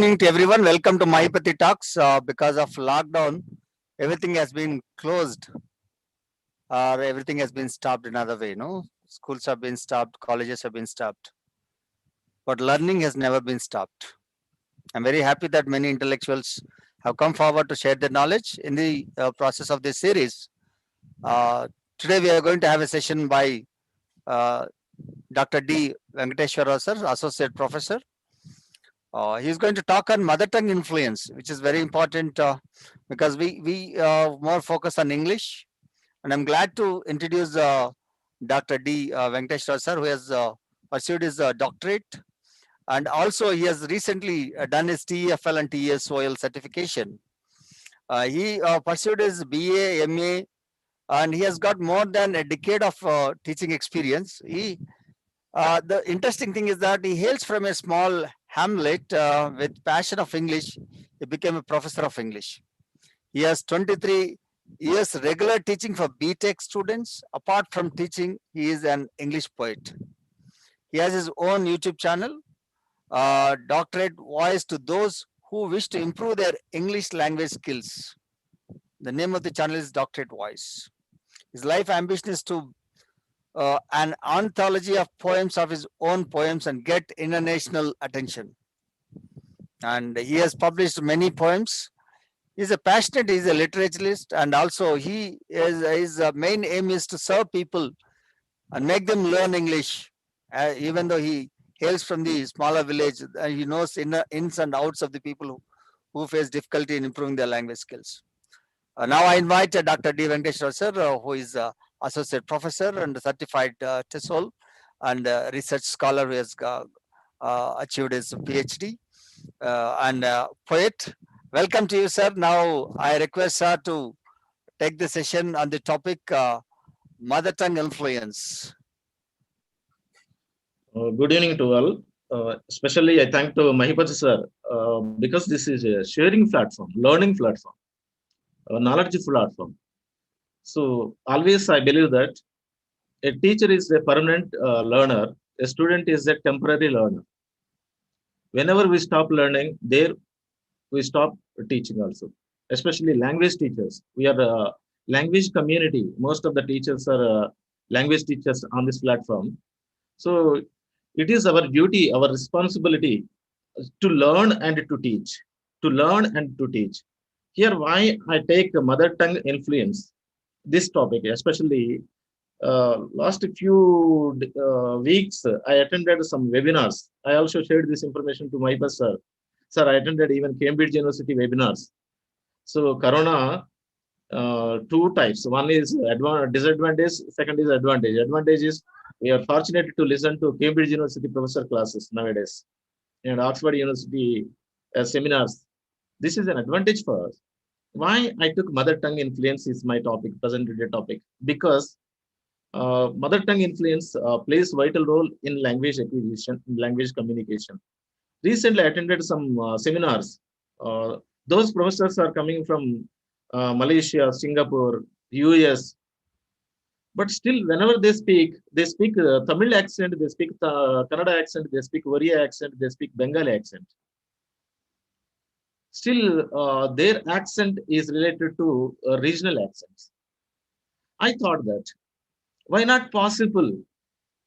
evening to everyone. Welcome to Maheepathi Talks. Because of lockdown, everything has been closed or everything has been stopped another way. No, schools have been stopped, colleges have been stopped, but learning has never been stopped. I'm very happy that many intellectuals have come forward to share their knowledge in the process of this series. Uh, Today, we are going to have a session by uh, Dr. D. Venkateshwara sir, Associate Professor. He's going to talk on mother tongue influence, which is very important because we more focus on English. And I'm glad to introduce Dr. D. Venkateshwar sir, who has pursued his doctorate. And also he has recently done his TEFL and TESOL certification. He pursued his BA, MA, and he has got more than a decade of teaching experience. The interesting thing is that he hails from a small hamlet with passion of English. He became a professor of English. He has 23 years regular teaching for BTech students. Apart from teaching, he is an English poet. He has his own YouTube channel, Doctorate Voice to those who wish to improve their English language skills. The name of the channel is Doctorate Voice. His life ambition is to an anthology of poems of his own poems and get international attention. And he has published many poems. He's a literaturist, and also his main aim is to serve people and make them learn English. Even though he hails from the smaller village, he knows ins and outs of the people who face difficulty in improving their language skills. Now I invite Dr. D. Venkateshwar sir, who is Associate Professor and Certified TESOL and Research Scholar who has achieved his PhD and poet. Welcome to you, sir. Now I request sir to take the session on the topic mother tongue influence. Good evening to all. Especially I thank to Maheepathi sir because this is a sharing platform, learning platform, a knowledge platform. So always I believe that a teacher is a permanent learner, a student is a temporary learner. Whenever we stop learning, there we stop teaching also. Especially language teachers. We are a language community. Most of the teachers are language teachers on this platform. So it is our duty, our responsibility to learn and to teach. To learn and to teach. Here, why I take mother tongue influence, this topic, especially last few weeks, I attended some webinars. I also shared this information to my boss, sir. Sir, I attended even Cambridge University webinars. So, Corona, two types. One is disadvantage, second is advantage. Advantage is we are fortunate to listen to Cambridge University professor classes nowadays and Oxford University seminars. This is an advantage for us. Why I took mother tongue influence is my topic, present today topic, because mother tongue influence plays vital role in language acquisition, in language communication. Recently, I attended some seminars. Those professors are coming from Malaysia, Singapore, US. But still, whenever they speak Tamil accent, they speak Kannada accent, they speak Oriya accent, they speak Bengali accent. Still, their accent is related to regional accents. I thought that why not possible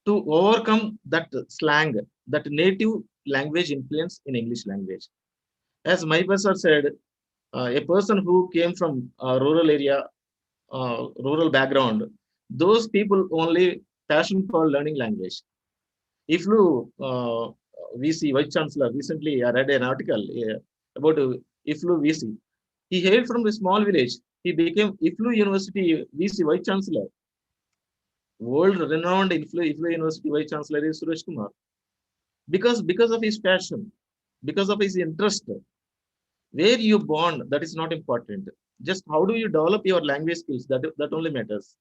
to overcome that slang, that native language influence in English language. As my professor said, a person who came from a rural area, rural background, those people only passion for learning language. If you VC Vice Chancellor, recently I read an article about IFLU VC. He hailed from a small village. He became IFLU University VC Vice Chancellor. World-renowned IFLU University Vice Chancellor is Suresh Kumar. Because of his passion, because of his interest, where you born, that is not important. Just how do you develop your language skills, that only matters.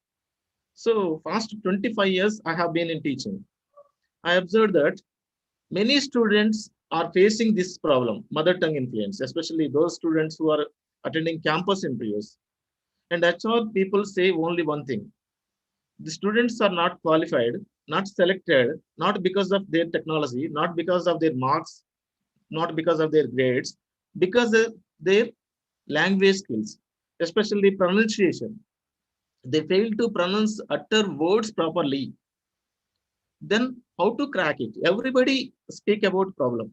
So, past 25 years, I have been in teaching. I observed that many students are facing this problem, mother tongue influence, especially those students who are attending campus interviews. And HR people say only one thing. The students are not qualified, not selected, not because of their technology, not because of their marks, not because of their grades, because of their language skills, especially pronunciation. They fail to pronounce utter words properly. Then how to crack it? Everybody speak about problem,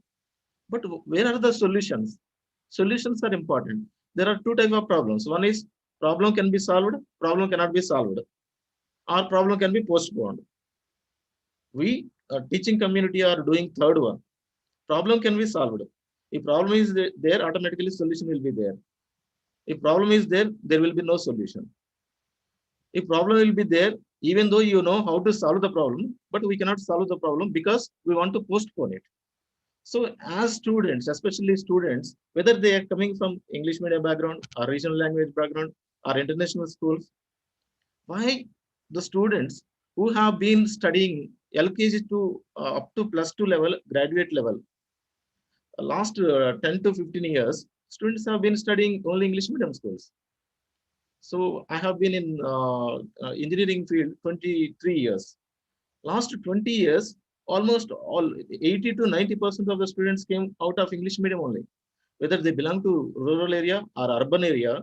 but where are the solutions? Solutions are important. There are two type of problems. One is problem can be solved, problem cannot be solved, or problem can be postponed. We teaching community are doing third one. Problem can be solved. If problem is there, automatically solution will be there. If problem is there, there will be no solution. If problem will be there, even though you know how to solve the problem, but we cannot solve the problem because we want to postpone it. So as students, especially students, whether they are coming from English medium background or regional language background or international schools, why the students who have been studying LKG to up to plus two level, graduate level, last 10 to 15 years, students have been studying only English medium schools. So I have been in engineering field 23 years. Last 20 years, almost all 80 to 90% of the students came out of English medium only. Whether they belong to rural area or urban area,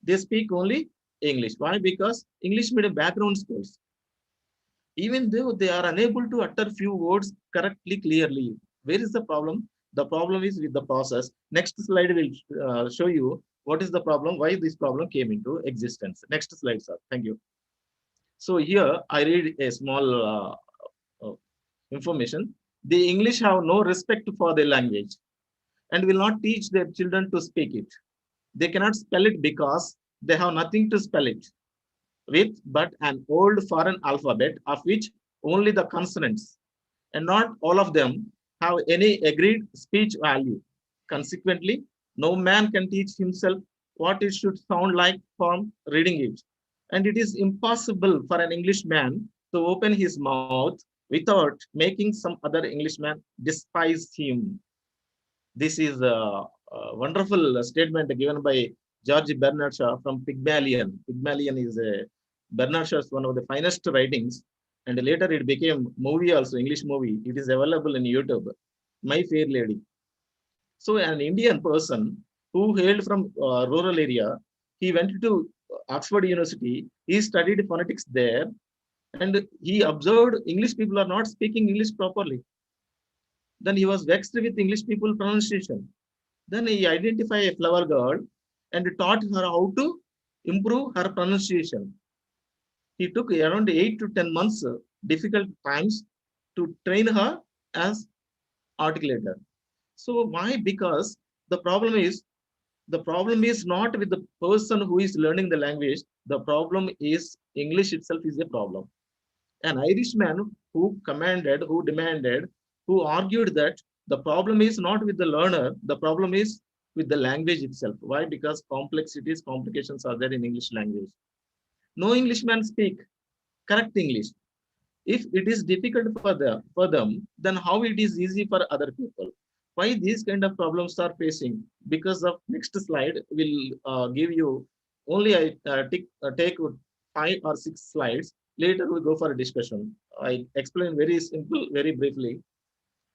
they speak only English. Why? Because English medium background schools, even though they are unable to utter few words correctly, clearly. Where is the problem? The problem is with the process. Next slide will show you what is the problem, why this problem came into existence. Next slide, sir. Thank you. So here I read a small information. The English have no respect for their language and will not teach their children to speak it. They cannot spell it because they have nothing to spell it with but an old foreign alphabet of which only the consonants and not all of them have any agreed speech value. Consequently, no man can teach himself what it should sound like from reading it. And it is impossible for an Englishman to open his mouth without making some other Englishman despise him. This is a wonderful statement given by George Bernard Shaw from Pygmalion. Pygmalion is a Bernard Shaw's one of the finest writings, and later it became movie also, English movie. It is available in YouTube. My Fair Lady. So an Indian person who hailed from rural area, he went to Oxford University. He studied phonetics there, and he observed English people are not speaking English properly. Then he was vexed with English people pronunciation. Then he identified a clever girl and taught her how to improve her pronunciation. He took around 8 to 10 months difficult times to train her as articulator. So why? Because the problem is not with the person who is learning the language. The problem is English itself is a problem. An Irishman who commanded, who demanded, who argued that the problem is not with the learner, the problem is with the language itself. Why? Because complexities, complications are there in English language. No Englishman speak correct English. If it is difficult for them, then how it is easy for other people? Why these kind of problems are facing? Because of next slide will give you only take 5 or 6 slides. Later we go for a discussion. I explain very simple, very briefly.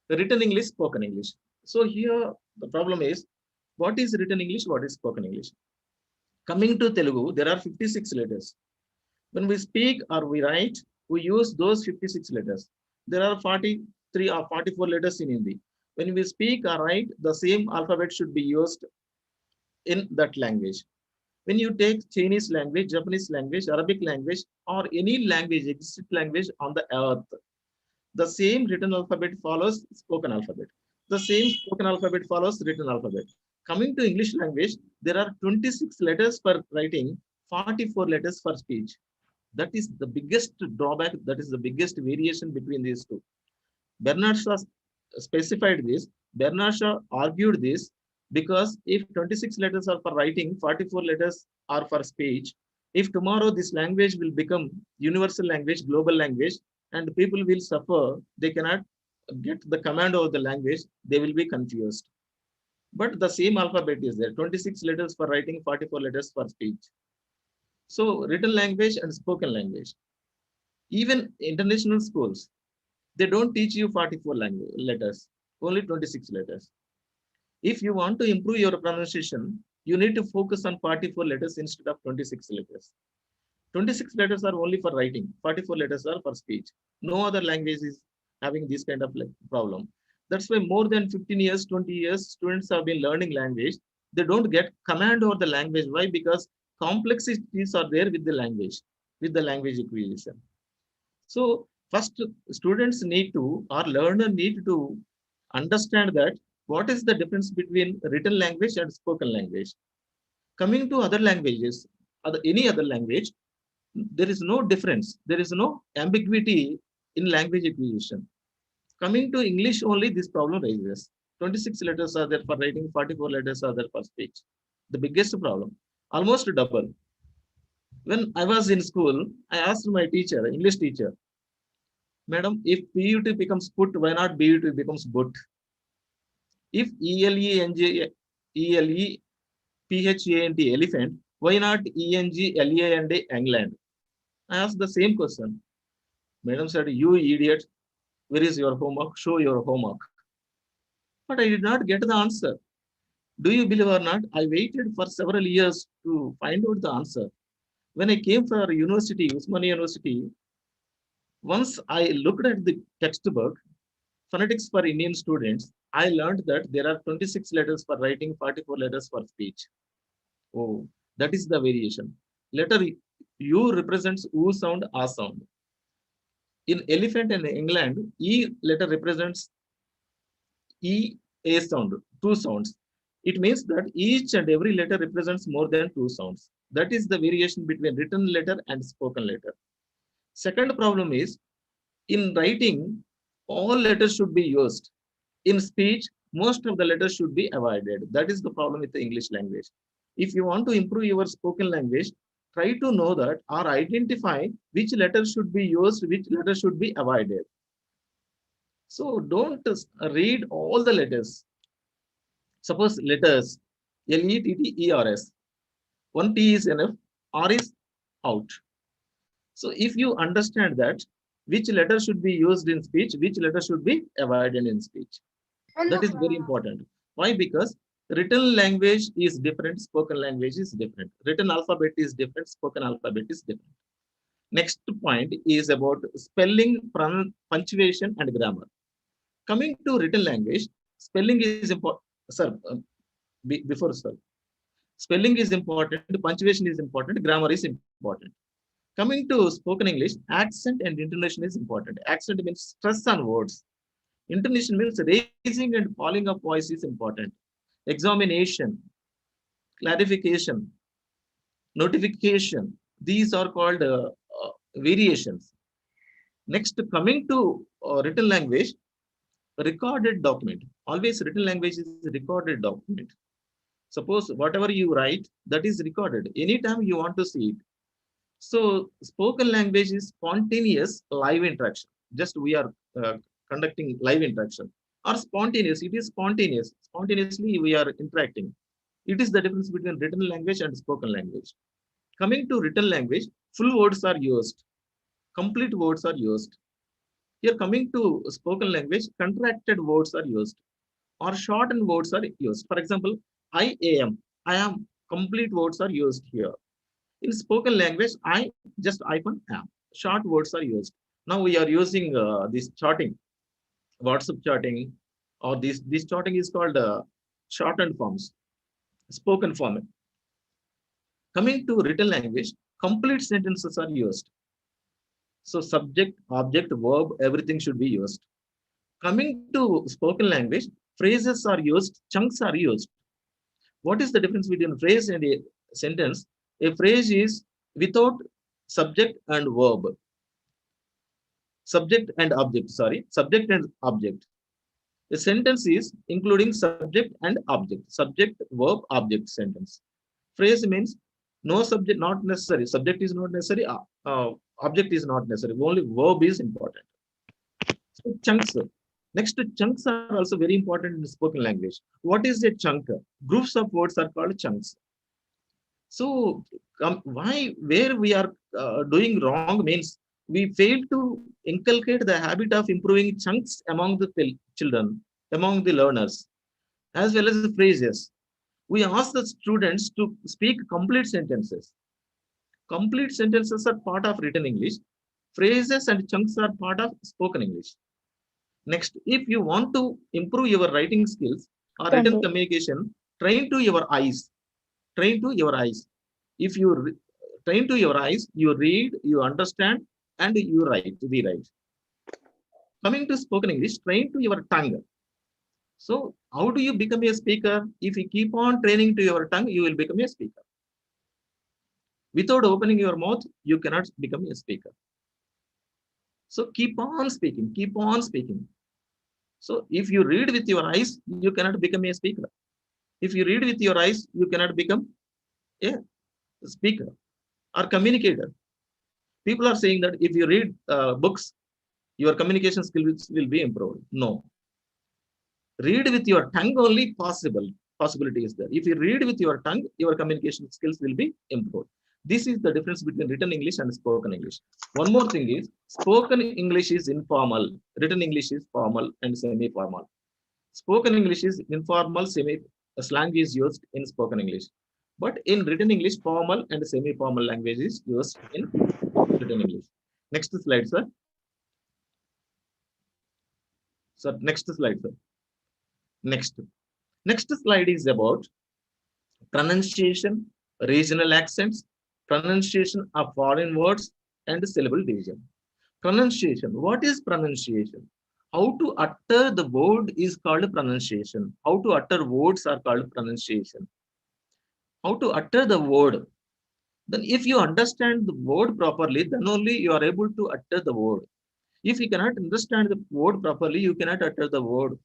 The written English, spoken English. So here the problem is what is written English, what is spoken English. Coming to Telugu, there are 56 letters. When we speak or we write, we use those 56 letters. There are 43 or 44 letters in Hindi. When we speak or write, the same alphabet should be used in that language. When you take Chinese language, Japanese language, Arabic language, or any language, existing language on the earth, the same written alphabet follows spoken alphabet. The same spoken alphabet follows written alphabet. Coming to English language, there are 26 letters for writing, 44 letters for speech. That is the biggest drawback. That is the biggest variation between these two. Bernard Shaw specified this. Bernard Shaw argued this because if 26 letters are for writing, 44 letters are for speech. If tomorrow this language will become universal language, global language, and people will suffer, they cannot get the command over the language, they will be confused. But the same alphabet is there, 26 letters for writing, 44 letters for speech. So written language and spoken language. Even international schools, they don't teach you 44 language letters, only 26 letters. If you want to improve your pronunciation, you need to focus on 44 letters instead of 26 letters. 26 letters are only for writing, 44 letters are for speech. No other language is having this kind of problem. That's why more than 15 years, 20 years, students have been learning language. They don't get command over the language. Why? Because complexities are there with the language acquisition. So first, students need to, or learner need to understand that what is the difference between written language and spoken language. Coming to other languages, any other language, there is no difference. There is no ambiguity in language acquisition. Coming to English only, this problem rises. 26 letters are there for writing, 44 letters are there for speech. The biggest problem, almost double. When I was in school, I asked my teacher, English teacher, Madam, if PUT becomes put, why not BUT becomes but? If ELENGPHANT elephant, why not ENGLAND England? I asked the same question. Madam said, you idiot, where is your homework? Show your homework. But I did not get the answer. Do you believe or not? I waited for several years to find out the answer. When I came for university, Usmania University, once I looked at the textbook, phonetics for Indian students, I learned that there are 26 letters for writing, 44 letters for speech. Oh, that is the variation. Letter U represents U sound, A sound. In elephant in England, E letter represents E, A sound, two sounds. It means that each and every letter represents more than two sounds. That is the variation between written letter and spoken letter. Second problem is, in writing, all letters should be used. In speech, most of the letters should be avoided. That is the problem with the English language. If you want to improve your spoken language, try to know that or identify which letters should be used, which letters should be avoided. So don't read all the letters. Suppose letters Letters. One T is enough, R is out. So if you understand that, which letter should be used in speech, which letter should be avoided in speech. That is very important. Why? Because written language is different, spoken language is different. Written alphabet is different, spoken alphabet is different. Next point is about spelling, punctuation, and grammar. Coming to written language, spelling is important. Sir, before sir, spelling is important, punctuation is important, grammar is important. Coming to spoken English, accent and intonation is important. Accent means stress on words. Intonation means raising and falling of voice is important. Examination, clarification, notification, these are called variations. Next, coming to written language, recorded document. Always written language is a recorded document. Suppose whatever you write, that is recorded. Anytime you want to see it. So spoken language is spontaneous live interaction. Just we are conducting live interaction. Or spontaneous, it is spontaneous. Spontaneously we are interacting. It is the difference between written language and spoken language. Coming to written language, full words are used. Complete words are used. Here coming to spoken language, contracted words are used or shortened words are used. For example, I am, complete words are used here. In spoken language, I just icon am. Short words are used. Now we are using this charting, WhatsApp charting, or this charting is called shortened forms, spoken form. Coming to written language, complete sentences are used. So subject, object, verb, everything should be used. Coming to spoken language, phrases are used, chunks are used. What is the difference between phrase and a sentence? A phrase is without subject and verb. Subject and object, sorry, subject and object. A sentence is including subject and object. Subject, verb, object sentence. Phrase means no subject, not necessary. Subject is not necessary. Object is not necessary. Only verb is important. So chunks. Next, chunks are also very important in spoken language. What is a chunk? Groups of words are called chunks. So where we are doing wrong means we fail to inculcate the habit of improving chunks among the children, among the learners. as well as the phrases. We ask the students to speak complete sentences. Complete sentences are part of written English. Phrases and chunks are part of spoken English. Next, if you want to improve your writing skills or written Sunday. communication, train to your eyes. Train to your eyes. If you train to your eyes, you read, you understand, and you write, rewrite. Coming to spoken English, train to your tongue. So, how do you become a speaker? If you keep on training to your tongue, you will become a speaker. Without opening your mouth, you cannot become a speaker. So, keep on speaking, keep on speaking. So, if you read with your eyes, you cannot become a speaker. If you read with your eyes, you cannot become a speaker or communicator. People are saying that if you read books, your communication skills will be improved. No, read with your tongue only possibility is there. If you read with your tongue, your communication skills will be improved. This is the difference between written English and spoken English. One more thing is spoken English is informal, written English is formal and semi-formal. Spoken English is informal, semi slang is used in spoken English, but in written English formal and semi-formal language is used in written English. Next slide, sir. Sir, next slide, sir. Next. Next slide is about pronunciation, regional accents, pronunciation of foreign words, and syllable division. Pronunciation. What is pronunciation? How to utter the word is called pronunciation. How to utter words are called pronunciation. How to utter the word. Then if you understand the word properly, then only you are able to utter the word. If you cannot understand the word properly, you cannot utter the word.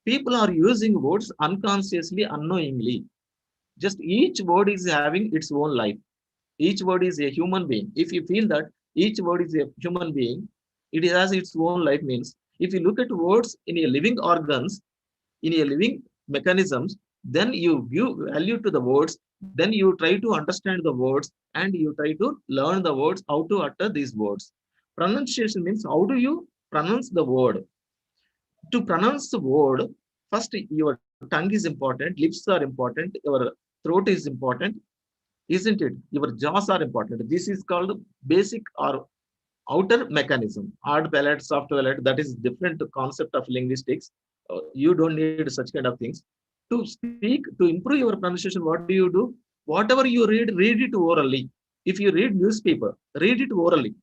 People are using words unconsciously, unknowingly. Just each word is having its own life. Each word is a human being. If you feel that each word is a human being, it has its own life means if you look at words in a living organs, in a living mechanisms, then you give value to the words, then you try to understand the words and you try to learn the words, how to utter these words. Pronunciation means how do you pronounce the word? To pronounce the word, first your tongue is important, lips are important, your throat is important, isn't it? Your jaws are important. This is called basic or outer mechanism. Hard palate, soft palate, that is different concept of linguistics. You don't need such kind of things. To speak, to improve your pronunciation, what do you do? Whatever you read it orally. If you read newspaper, read it orally.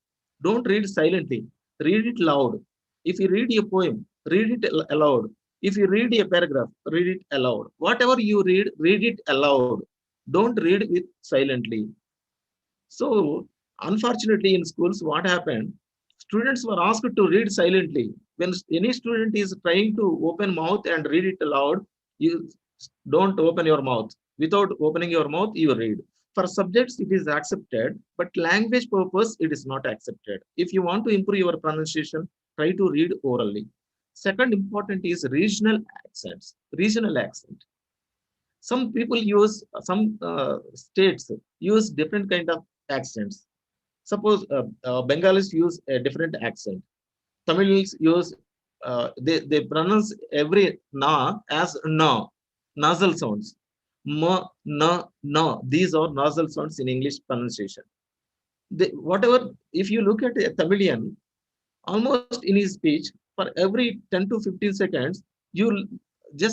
Don't read silently. Read it loud. If you read a poem, read it aloud. If you read a paragraph, read it aloud. Whatever you read it aloud. Don't read it silently. So, unfortunately, in schools, what happened? Students were asked to read silently. When any student is trying to open mouth and read it aloud, you don't open your mouth. Without opening your mouth, you read. For subjects, it is accepted, but language purpose, it is not accepted. If you want to improve your pronunciation, try to read orally. Second important is regional accents. Regional accent. Some people use some states use different kind of accents. Suppose Bengalis use a different accent. Tamils use they pronounce every na as na, nasal sounds. Ma, na, na. These are nasal sounds in English pronunciation. Whatever, if you look at a Tamilian, almost in his speech, for every 10 to 15 seconds, you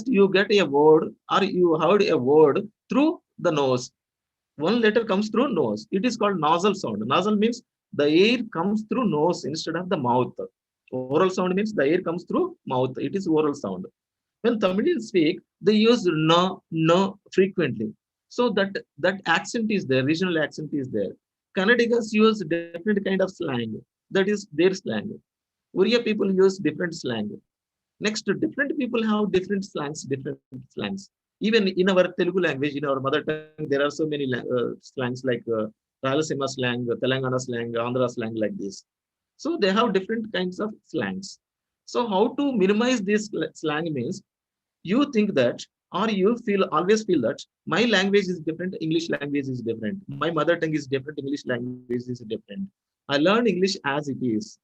you get a word or you heard a word through the nose. One letter comes through nose. It is called nasal sound. Nasal means the air comes through nose instead of the mouth. Oral sound means the air comes through mouth. It is oral sound. When Tamilians speak, they use na, na frequently. So that accent is there, regional accent is there. Kannadigas use different kind of slang. That is their slang. Oriya people use different slang. Next, different people have different slangs, different slangs. Even in our Telugu language, in our mother tongue, there are so many slangs like Rayalaseema slang, Telangana slang, Andhra slang, like this. So they have different kinds of slangs. So how to minimize this slang means you think that or you feel always feel that my language is different, English language is different, my mother tongue is different, English language is different. I learn English as it is,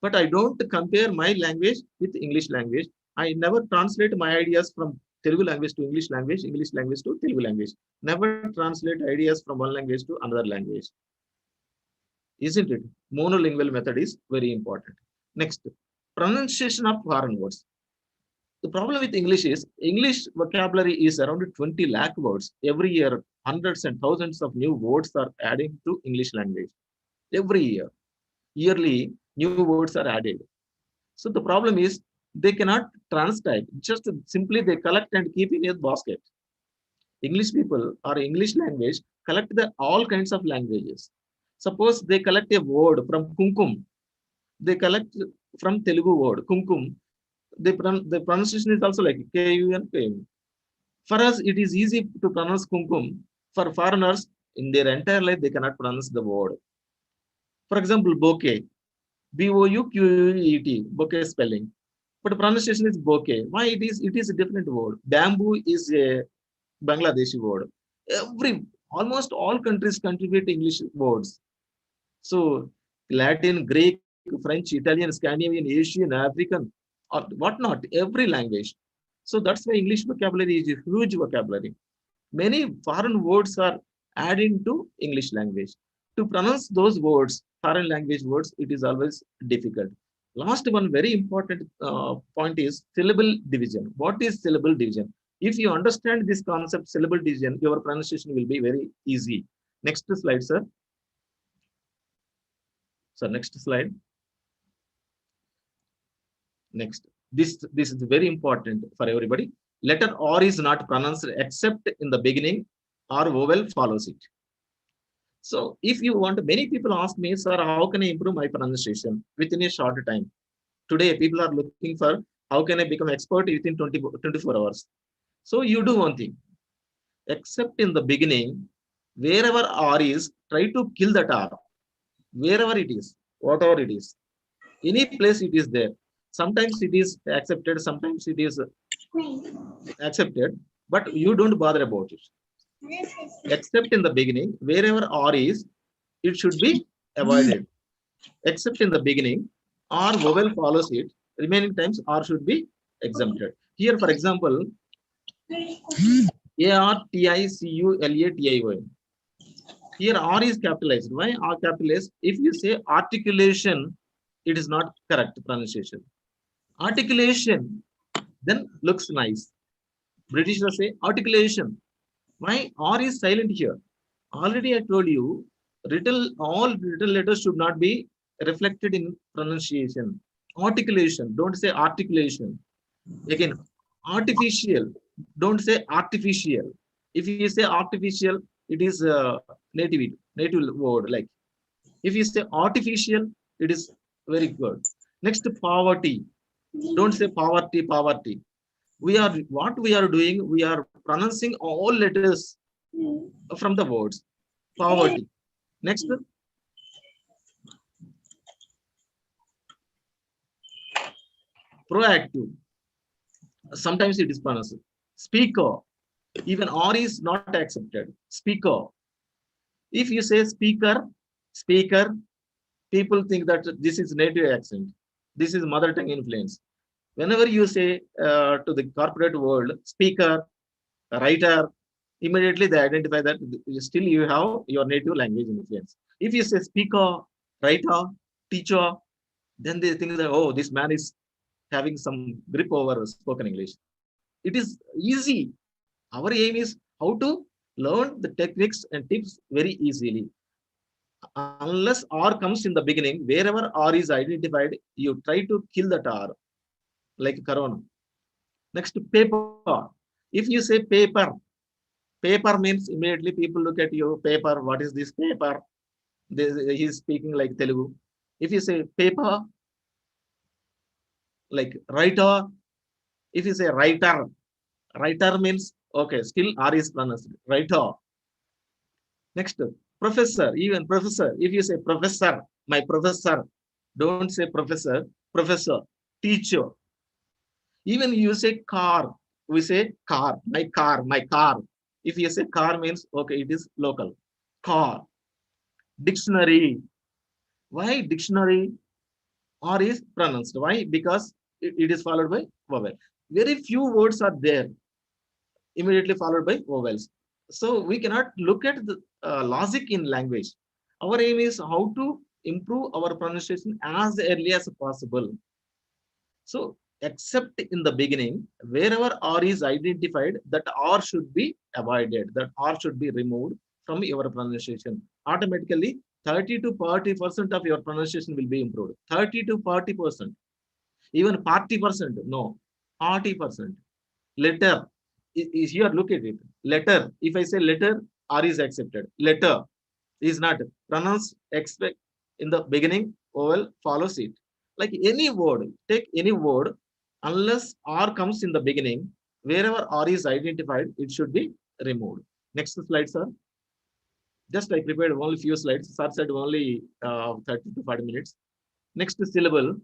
but I don't compare my language with English language. I never translate my ideas from Telugu language to English language to Telugu language. Never translate ideas from one language to another language. Isn't it? Monolingual method is very important. Next, pronunciation of foreign words. The problem with English is English vocabulary is around 20 lakh words. Every year, hundreds and thousands of new words are adding to English language. Every year, yearly, new words are added. So the problem is they cannot translate. Just simply they collect and keep in a basket. English people or English language collect all kinds of languages. Suppose they collect a word from kumkum. They collect from Telugu word kumkum. The pronunciation is also like KUN, KUN. For us, it is easy to pronounce kumkum. For foreigners, in their entire life, they cannot pronounce the word. For example, bouquet, BOUQUET, bouquet spelling. But pronunciation is bouquet. Why it is? It is a different word. Bamboo is a Bangladeshi word. Almost all countries contribute English words. So Latin, Greek, French, Italian, Scandinavian, Asian, African, or whatnot, every language. So that's why English vocabulary is a huge vocabulary. Many foreign words are added to English language. To pronounce those words, foreign language words, it is always difficult. Last one very important point is syllable division. What is syllable division? If you understand this concept, syllable division, your pronunciation will be very easy. Next slide, sir. So next slide. Next. This is very important for everybody. Letter R is not pronounced except in the beginning or vowel follows it. So if you want, many people ask me, sir, how can I improve my pronunciation within a short time? Today, people are looking for how can I become expert within 24 hours. So you do one thing, except in the beginning, wherever R is, try to kill that R, wherever it is, whatever it is, any place it is there. Sometimes it is accepted, sometimes it is accepted, but you don't bother about it. Except in the beginning, wherever R is, it should be avoided. Except in the beginning, R vowel follows it. Remaining times R should be exempted. Here, for example, ARTICULATION. Here R is capitalized. Why R capitalized? If you say articulation, it is not correct pronunciation. Articulation then looks nice. Britishers say articulation. Why R is silent here? Already I told you, all written letters should not be reflected in pronunciation. Articulation, don't say articulation. Again, artificial, don't say artificial. If you say artificial, it is a native word. Like if you say artificial, it is very good. Next, poverty. Don't say poverty. What we are doing, we are pronouncing all letters from the words. Poverty. Next. Proactive. Sometimes it is pronounced. Speaker. Even R is not accepted. Speaker. If you say speaker, people think that this is native accent. This is mother tongue influence. Whenever you say to the corporate world, speaker, writer, immediately they identify that still you have your native language influence. If you say speaker, writer, teacher, then they think that, oh, this man is having some grip over spoken English. It is easy. Our aim is how to learn the techniques and tips very easily. Unless R comes in the beginning, wherever R is identified, you try to kill that R, like Corona. Next, paper. If you say paper means immediately people look at you, paper, what is this paper? He's speaking like Telugu. If you say paper, like writer, if you say writer means, okay, still R is pronounced, writer. Next, professor, even professor. If you say professor, my professor, don't say professor, teacher. Even you say car, we say car, my car. If you say car means, okay, it is local. Car. Dictionary. Why dictionary? R is pronounced. Why? Because it is followed by vowel. Very few words are there. immediately followed by vowels. So we cannot look at the logic in language. Our aim is how to improve our pronunciation as early as possible. So except in the beginning, wherever R is identified, that R should be avoided, that R should be removed from your pronunciation. Automatically, 30 to 40% of your pronunciation will be improved. 30 to 40%, even 40%, no, 40%. Letter, here look at it. Letter, if I say letter, R is accepted. Letter is not pronounced, expect in the beginning, vowel follows it. Like any word, take any word, unless R comes in the beginning, wherever R is identified, it should be removed. Next slide, sir. Just I prepared only few slides. Sir said only 30 to 40 minutes. Next syllable.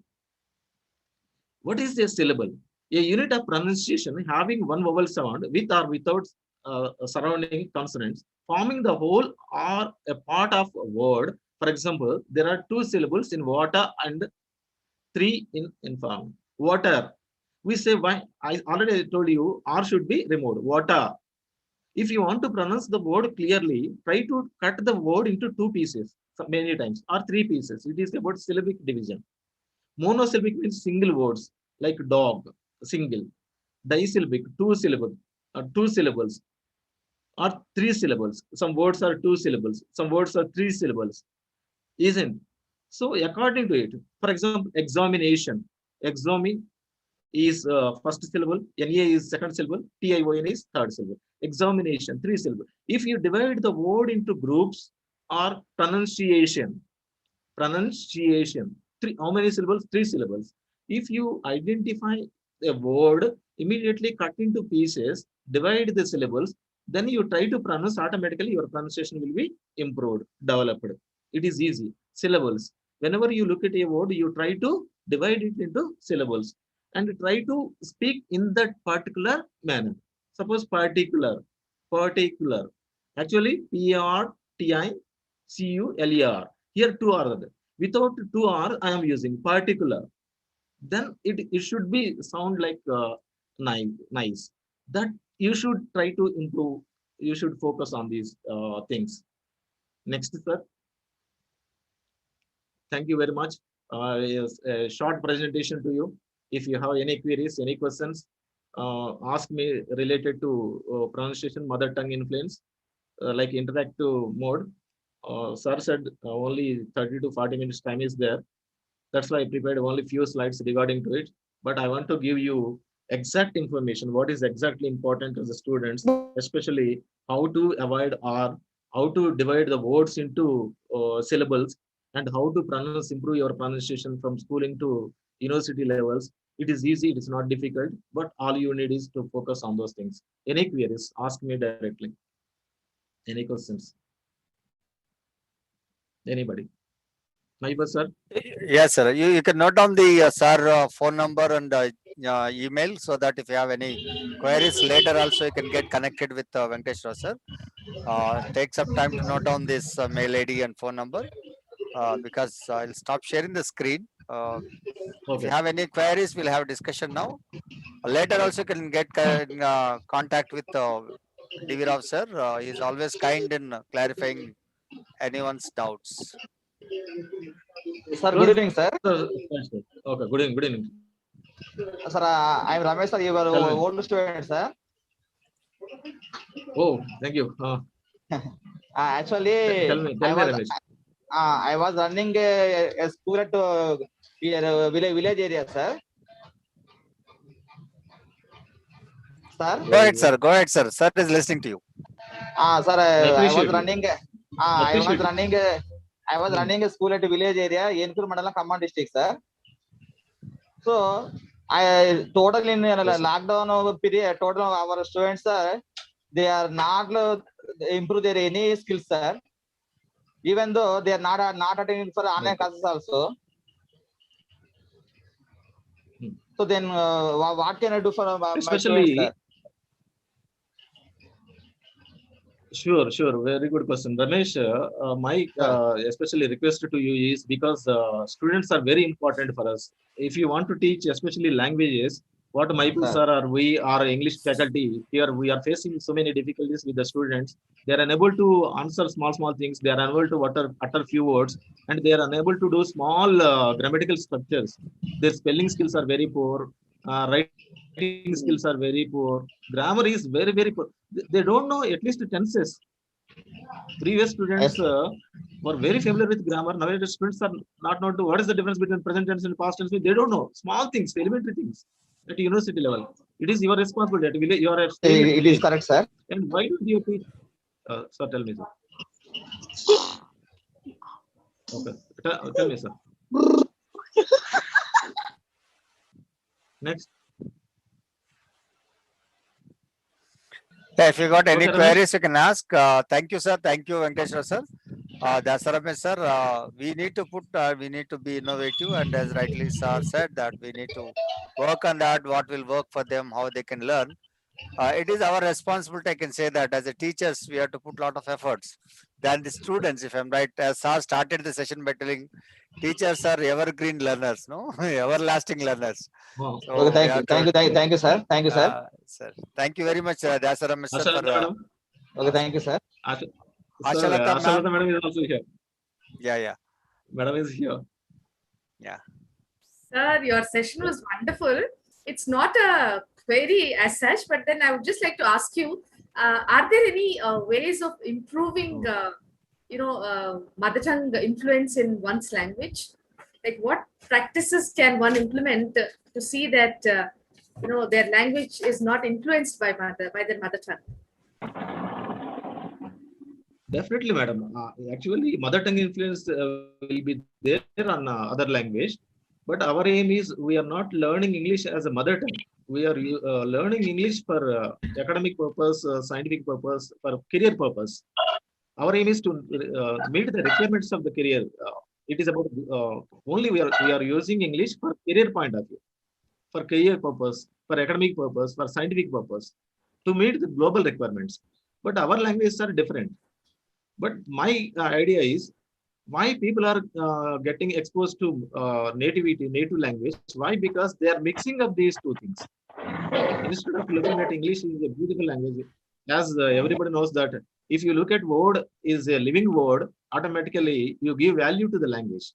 What is a syllable? A unit of pronunciation having one vowel sound with or without surrounding consonants, forming the whole or a part of a word. For example, there are two syllables in water and three in inform. Water. We say why? I already told you R should be removed. Water. If you want to pronounce the word clearly, try to cut the word into two pieces many times or three pieces. It is about syllabic division. Monosyllabic means single words like dog, single. Disyllabic, two syllables or three syllables. Some words are two syllables, some words are three syllables, isn't? So according to it, for example, examination. Examine is first syllable, NA is second syllable, TION is third syllable. Examination, three syllable. If you divide the word into groups or pronunciation, three, how many syllables? Three syllables. If you identify a word, immediately cut into pieces, divide the syllables, then you try to pronounce, automatically your pronunciation will be improved, developed. It is easy. Syllables. Whenever you look at a word, you try to divide it into syllables and try to speak in that particular manner. Suppose particular. Actually, PRTICULER. Here two are there. Without two R, I am using particular. Then it should be sound like nice. That you should try to improve. You should focus on these things. Next, sir. Thank you very much. Yes, a short presentation to you. If you have any queries, any questions, ask me related to pronunciation, mother tongue influence, like interactive mode. Sir said only 30 to 40 minutes time is there. That's why I prepared only few slides regarding to it. But I want to give you exact information, what is exactly important as the students, especially how to avoid R, how to divide the words into syllables, and how to pronounce, improve your pronunciation from schooling to university levels. It is easy, it is not difficult, but all you need is to focus on those things. Any queries, ask me directly. Any questions? Anybody? Maheepathi sir? Yes, sir. You can note down the sir phone number and email, so that if you have any queries later, also you can get connected with Venkateshwar sir. Take some time to note down this mail ID and phone number, because I'll stop sharing the screen. If you Okay. have any queries, we'll have a discussion now. Later, also you can get in contact with DV Rao sir. He is always kind in clarifying anyone's doubts. Sir, good Sir, evening, sir. okay, good evening, good evening. Sir, I'm Ramesh, sir. You are Tell me. old student, sir. Oh, thank you. Actually, Tell me, Ramesh. I was running a school at village area, sir. Sir, Go Very ahead, good. sir. Go ahead, sir. Sir is listening to you. sir, I I was appreciate you. running. I was Appreciate you. running. I was Hmm. running a school at village area, Yenkur Mandala, Khammam district, sir. So, I total in Yes, sir. lockdown period, total our students, sir, they are not improve their any skills, sir. Even though they are not attending for online Okay. classes also. Hmm. So then, what can I do for my students, sir? Especially, sure. Very good question. Ramesh, my Sir, especially request to you is because students are very important for us. If you want to teach, especially languages, what Maheepathi Sir. sir or we are English faculty here, we are facing so many difficulties with the students. They are unable to answer small things. They are unable to utter few words, and they are unable to do small grammatical structures. Their spelling skills are very poor. Writing skills are very poor. Grammar is very poor. They don't know at least tenses. Previous students Yes. were very familiar with grammar. Nowadays students are not know what is the difference between present tense and past tense. They don't know small things, elementary things at university level. It is your responsibility at village. You are staying at It is village, correct, sir. and why don't you teach? Sir, tell me, sir. Okay, tell me, sir. Next. Yeah, if you got any Okay, Ramesh. queries, you can ask. Thank you, sir. Thank you, Venkateshwar sir. That's Ramesh sir. We need to be innovative, and as rightly sir said, that we need to work on that. What will work for them, how they can learn. It is our responsibility. I can say that as a teachers, we have to put a lot of efforts. Than the students, if I'm right, as sir started the session by telling, teachers are evergreen learners, no, everlasting learners. Oh, So Okay, we thank you. have to, Thank you, sir. Thank you, sir. sir. Thank you very much, Dasara sir, for Ashalata madam. Okay, thank you, sir. Sir, Ashalata Ashalata ma'am. madam is also here. Yeah. Madam is here. Yeah. Sir, your session was wonderful. It's not a query as such, but then I would just like to ask you, are there any ways of improving, mother tongue influence in one's language? Like what practices can one implement to see that, their language is not influenced by their mother tongue? Definitely, madam. Actually, mother tongue influence will be there on other language, but our aim is we are not learning English as a mother tongue. We are learning English for academic purpose, scientific purpose, for career purpose. Our aim is to meet the requirements of the career. It is about only we are using English for career point of view, for career purpose, for academic purpose, for scientific purpose, to meet the global requirements. But our languages are different. But my idea is why people are getting exposed to native language. Why? Because they are mixing up these two things. Instead of looking at English is a beautiful language, as everybody knows that if you look at word is a living word, automatically you give value to the language.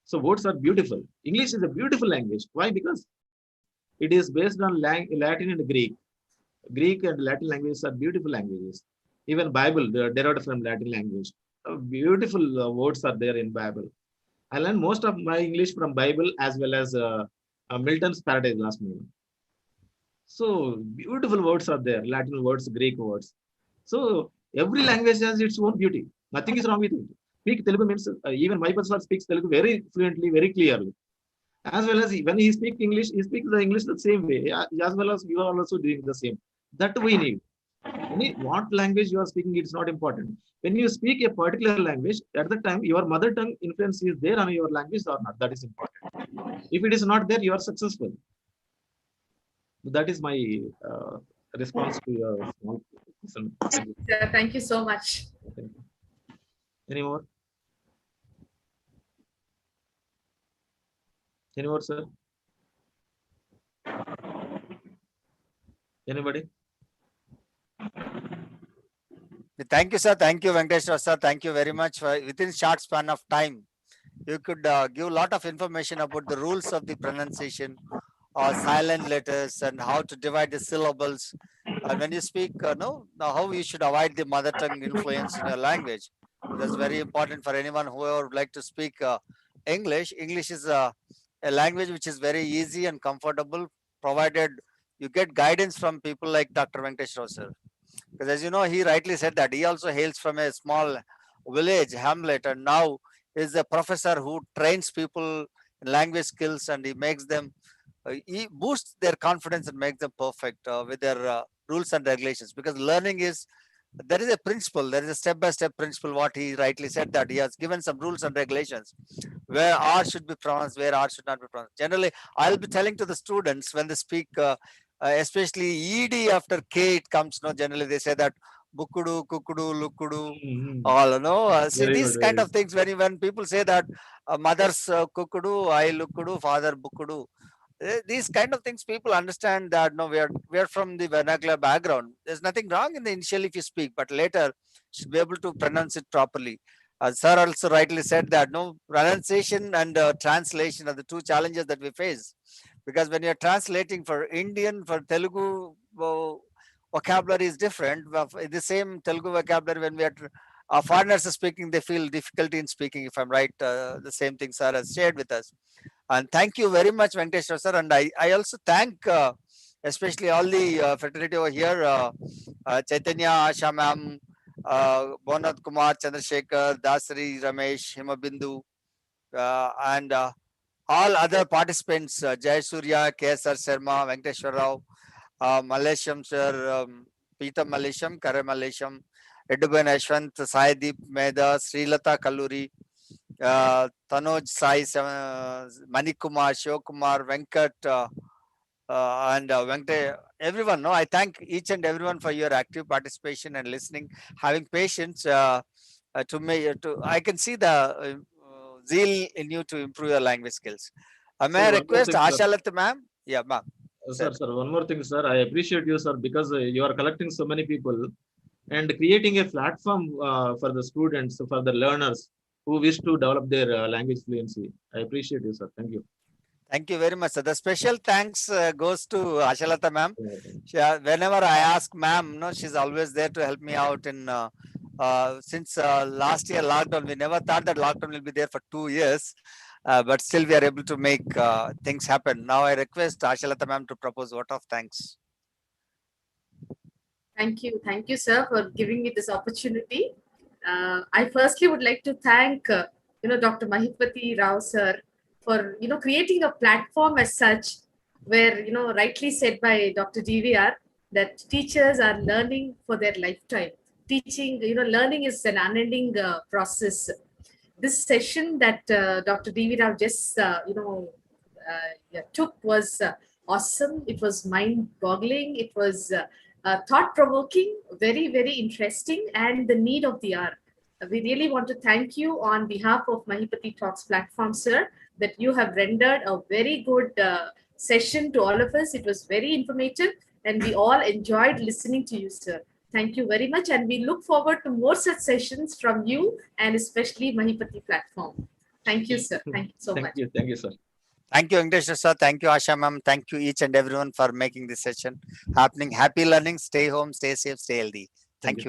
So words are beautiful. English is a beautiful language. Why? Because it is based on Latin and Greek. Greek and Latin languages are beautiful languages. Even Bible derived from Latin language. Beautiful words are there in Bible. I learned most of my English from Bible as well as Milton's Paradise Lost Meal. So beautiful words are there, Latin words, Greek words. So every language has its own beauty. Nothing is wrong with it. Speak Telugu means even my person speaks Telugu very fluently, very clearly. As well as when he speaks English, he speaks the English the same way. As well as you are also doing the same. That we need. What language you are speaking, it's not important. When you speak a particular language, at the time your mother tongue influence is there on your language or not. That is important. If it is not there, you are successful. That is my response to your small question. Thank you. Sir, thank you so much. Thank you. Any more? Any more, sir? Anybody? Thank you, sir. Thank you, Venkateshwar sir. Thank you very much. For within short span of time, you could give a lot of information about the rules of the pronunciation or silent letters and how to divide the syllables. And when you speak, how you should avoid the mother tongue influence in your language. That's very important for anyone who would like to speak English. English is a language which is very easy and comfortable, provided you get guidance from people like Dr. Venkateshwar sir. Because as you know, he rightly said that he also hails from a small village, hamlet, and now is a professor who trains people in language skills, and he makes them, he boosts their confidence and makes them perfect with their rules and regulations. Because learning is, there is a principle, there is a step-by-step principle, what he rightly said, that he has given some rules and regulations where R should be pronounced, where R should not be pronounced. Generally, I'll be telling to the students when they speak, especially ED after K, it comes, generally they say that bukudu, kukudu, lukudu, all, see Very these good, kind very of things when people say that mother's kukudu, I lukudu, father bukudu, These kind of things, people understand that no, we are from the vernacular background. There's nothing wrong in the initial if you speak, but later should be able to pronounce it properly. Sir also rightly said that no, pronunciation and translation are the two challenges that we face, because when you're translating for Indian, for Telugu, vocabulary is different. The same Telugu vocabulary, when we are foreigners are speaking, they feel difficulty in speaking. If I'm right, the same thing sir has shared with us. And thank you very much, Venkateshwar sir. And I also thank especially all the fraternity over here, Chaitanya, Asha ma'am, Bonat Kumar, Chandrasekhar, Dasari, Ramesh, Himabindu, and all other participants, Jay Surya, KSR Sharma, Venkateshwar Rao, Malesham sir, Peter Malesham, Kare Malesham, Eduben Ashwant, Saideep Meda, Srilata Kalluri, Tanoj Sai, Manikumar, Shivakumar, Venkat, and Venkate, everyone. No, I thank each and everyone for your active participation and listening, having patience to me. I can see the zeal in you to improve your language skills. May Sir, I one more request thing, sir. Ashalat ma'am? Yeah, ma'am. Sir, one more thing, sir. I appreciate you, sir, because you are collecting so many people and creating a platform for the students, for the learners who wish to develop their language fluency. I appreciate you, sir. Thank you. Thank you very much, sir. The special thanks goes to Ashalata ma'am. Yeah, Whenever I ask ma'am, no, she's always there to help me out. In since last year lockdown, we never thought that lockdown will be there for 2 years, but still we are able to make things happen. Now I request Ashalata ma'am to propose vote of thanks. Thank you, sir, for giving me this opportunity. I firstly would like to thank Dr. Maheepathi Rao sir for creating a platform as such, where rightly said by Dr. DVR that teachers are learning for their lifetime. Teaching, learning is an unending process. This session that Dr. DV Rao just took was awesome. It was mind-boggling. It was thought-provoking, very, very interesting, and the need of the hour. We really want to thank you on behalf of Maheepathi Talks platform, sir, that you have rendered a very good session to all of us. It was very informative, and we all enjoyed listening to you, sir. Thank you very much, and we look forward to more such sessions from you, and especially Maheepathi platform. Thank you, sir. Thank you so much. Thank you, sir. Thank you, Venkateshwar sir. Thank you, Asha ma'am. Thank you, each and everyone, for making this session happening. Happy learning. Stay home, stay safe, stay healthy. Thank you.